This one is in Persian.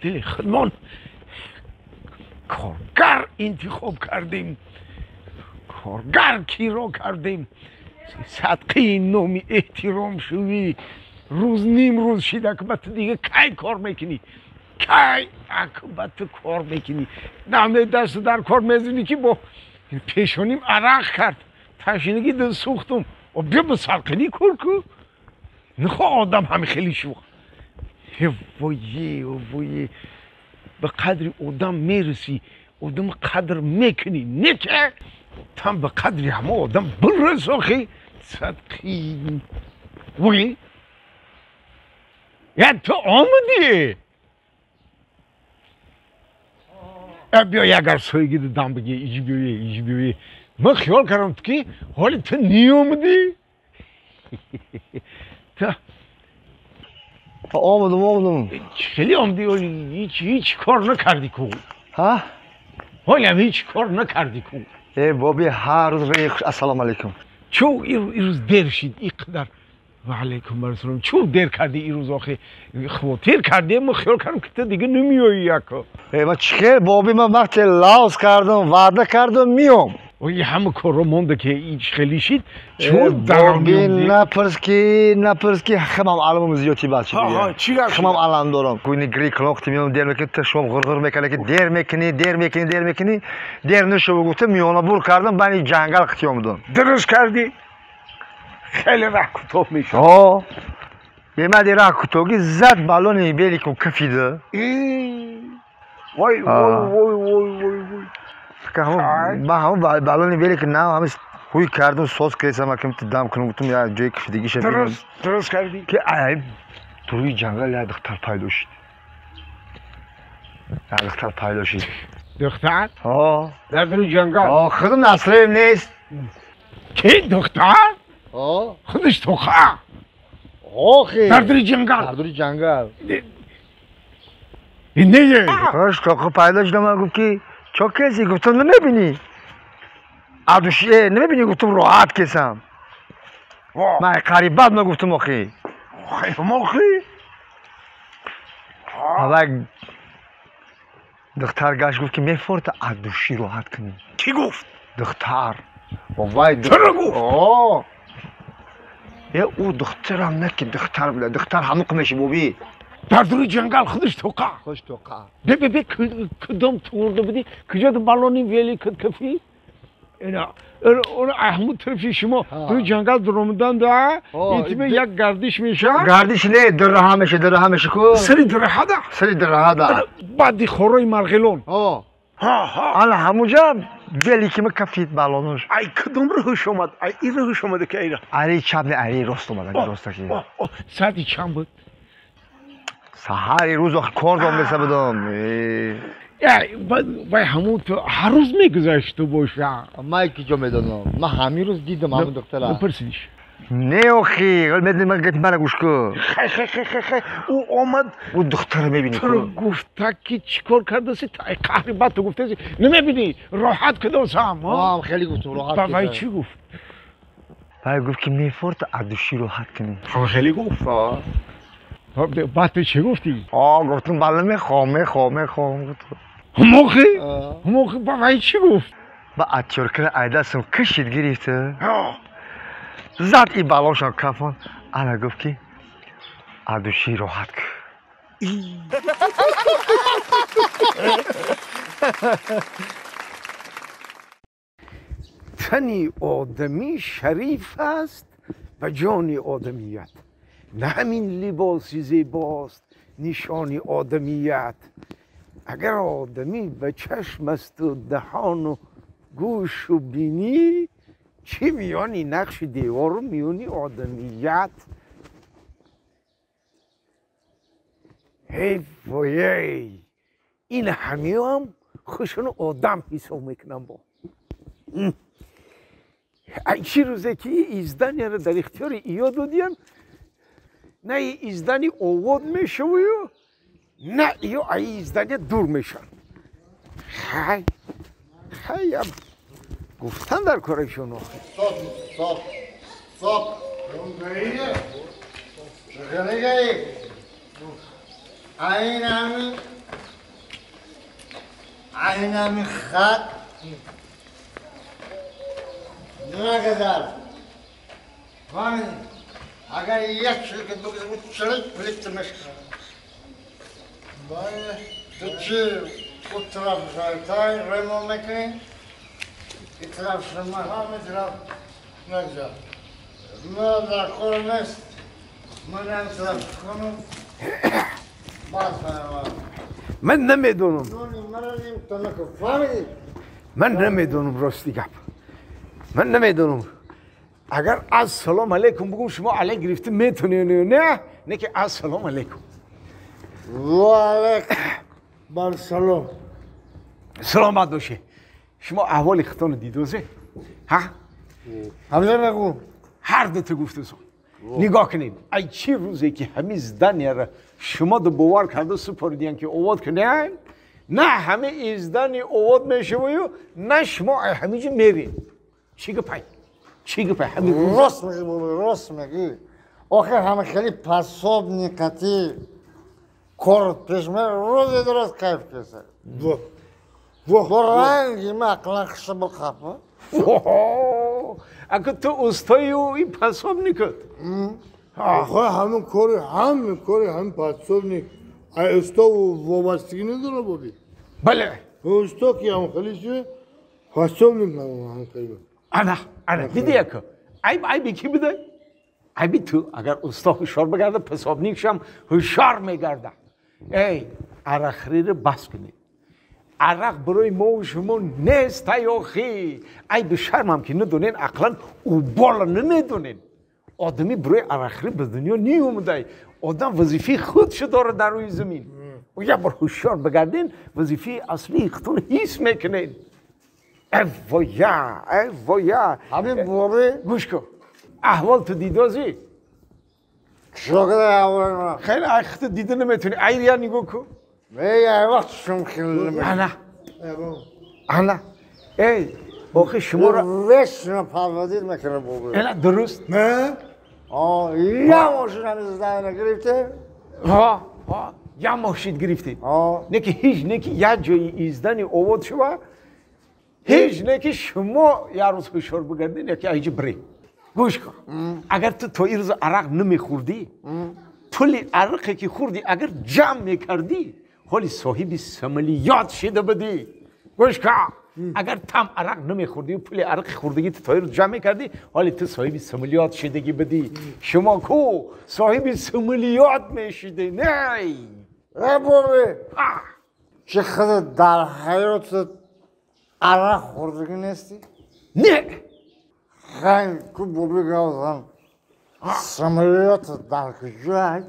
دل خودمان کارگر انتخاب کردیم کارگر کی را کردیم صدقه نامی احترام شوی روز نیم روز شده اکبت دیگه کی کار میکنی کی اکبت کار میکنی نمه دست در کار میزنی که با پیشانیم عرق کرد تشنگی دل سوختم و بیا به سرقنی کار کو نخواه آدم همه خیلی شوخ وایه به قدر آدم میرسی آدم قدر میکنی نه که تم به قدری همه آدم برس آخی صدقی وی یا تو آمدی بیا اگر سویگی دم بگی ایج بیایی من خیال کردم که حالی تو نی آمدی تو آمدم خیلی آمدی ولی هیچ کار نکردی کو ها؟ حالی هم هیچ کار نکردی کو بابی هر روز ریخ السلام علیکم چو این روز دیر شید اینقدر و علیکم برسولم چو دیر کردی این روز آخه خاطر کردی من خیال کردم که تو دیگه نمیایی یکا ما چخیر بابی من وقتی لاز کردم وعده کردم میام و یه همه کار رو مونده که ایچ خیلی شید چو بابی نپرس که خمم علمم زیادی بچه دیگه خمم علم دارم کوینی گری کلاختی میام دیر میکنی تو شما غرغر میکنه که دیر میکنی دیر نشو بگوته میانا بول کردم بنی جنگل خطی آمدم درست کردی خیلی راه کوتاه میشه بیمدی راه کوتاهی زد بالونی بیلی که کفیده وای که همون بالونی بیلی که نه همه خوی کردم سوز کردم اکم دم کنم گفتم یا جای کفیدگی شد درست کردی که ای توی جنگل یا دختر پیدا شد دختر؟ در جنگل خودم نسلیم نیست که دختر؟ خودش توخه آخه در جنگل این نیه خوش توخه پیدا شدم من گفت که چه کسی گفتم نمیبینی عدوشیه نمیبینی گفتم راحت کسم من قریبت نگفتم آخی اول دختر گشت گفت که میفورد عدوشی راحت کنی کی گفت؟ دختر تو رو گفت؟ او دخترم نه که دختر بله دختر هموق میشه بابی در دوری جنگل خودش توقع بی کدام تورده بودی کجا دو بالونی ویلی کد کفی اینا اون احمد طرفی شما دوری جنگل درمدن ده ایتیمه یک گردش میشه گردش نه در همشه کو سری دره ده بعدی خوروی مرغلون حالا همونجا ویلی که کفید بالونش ای کدام روش اومد ای این روش اومده که اینا اری چپ نه اری راست اومد راست که ساعتی چند بود سحری روز کار دارم بسه بدم وای همون تو هر روز میگذشت باشه من کی جا میدونم من همین روز دیدم همون دختره بپرسیدش نه اخی من گفت من گوش کو خی او آمد او دختر میبینی تو رو گفته که چیکار کرده سی تا قهری بعد تو گفته سی نمیبینی راحت کدام سام خیلی گفتم راحت بابای چی گفت بابای گفت که میفورد عدوشی راحت کنی خیلی گفت بعد تو چی گفتی گفتم بالا میخوام هموخی بابای چی گفت با اتیارکن ایدستم کشید گرفته زد ای بالاشان کفان انا گفت که عدوشی راحت کن تنی آدمی شریف است و جان آدمیت نه همین لباسی زیباست نشانی آدمیت اگر آدمی به چشم است و دهان و گوش و بینی چی میانی نقش دیوار رو میانی آدمیت هی وای این همی هم خوشون آدم حساب میکنم با چی روزه که ایزدن رو در اختیار ایا دادیم نه ایزدنی آواد میشه و نه یا ایزدنی دور میشن خیلی گفتن در کارشون صاف چه نگهی aynami xat nima kadar vay agar yakchilik bu chilik bilibmish vay tuchi bu taraf tay remon mekin itraf shama hamma taraf nagza nada kornes منم صرف کنم باز من نمیدونم فهمیدی؟ من نمیدونم راستی گپ من نمیدونم اگر از سلام علیکم بگم شما علیک گرفته میتونی نه که از سلام علیکم و علیکم بر سلام سلامت باشه شما احوال ختان دیدوزه ها؟ همزه نگو هر دو تا گفته سو نگاه کنید ای چی روزی که همین زدن را شما دو باور کرده سپردین که اواد کنین نه همه ازدن اواد میشه و نه شما همیشه میرین چی گپای همین راست میگی آخر همه خیلی پاساب نکتی کارت پیش من روز درست کیف کسه و رنگی من اقلا خشه بخفه اگه تو استایی و این پاساب نکد آخه همین کاری همین پاساب نک استا و وابستگی نداره بودی بله استا که هم خیلیشه پاساب نکنم هم خیلی انا دیدی که عیبی کی بده عیبی تو اگر استا هوشار بگرده پاساب نیکشم هوشار میگرده ای عرخری رو بس کنید عرق برای ما و شما نیست تایاخی ای به شرمم که ندونین اقلا او بالا نمیدونین آدمی برای عرقری به دنیا نی اومده آدم وظیفه خودشو داره در روی زمین و یک بار هوشیار بگردین وظیفه اصلی خودتون حس میکنین ای وایا همین بابی گوش کن احوال تو دیدازی شاگرد احوال من خیلی اخت دیده نمیتونی ایریا نگو کن یه وقت شما خیلی انا ای آخه شما را وشنا پرودید میکنه بابی انا درست نه؟ یه ماشین همیز دهنه گرفته ها یا ماشید گرفتید نه که هیچ نه که یه جایی ایزدنی اوود شما هیچ نه که شما یه روز هوشیار بگردین یا که هیچ بری گوش کن اگر تو این روز عرق نمیخوردی طول عرقی که خوردی اگر جمع میکردی حالی صاحب سملیات شده بدی گوش کن اگر تم عرق نمیخوردی و پول عرق خوردگی تو روز جمع میکردی حالی تو صاحب سملیات شدگی بدی شما کو صاحب سملیات میشدی نه ای بابی چه خود در حیات عرق خوردگی نیستی؟ نه خیلی کو بابی گوزن سملیات در کجای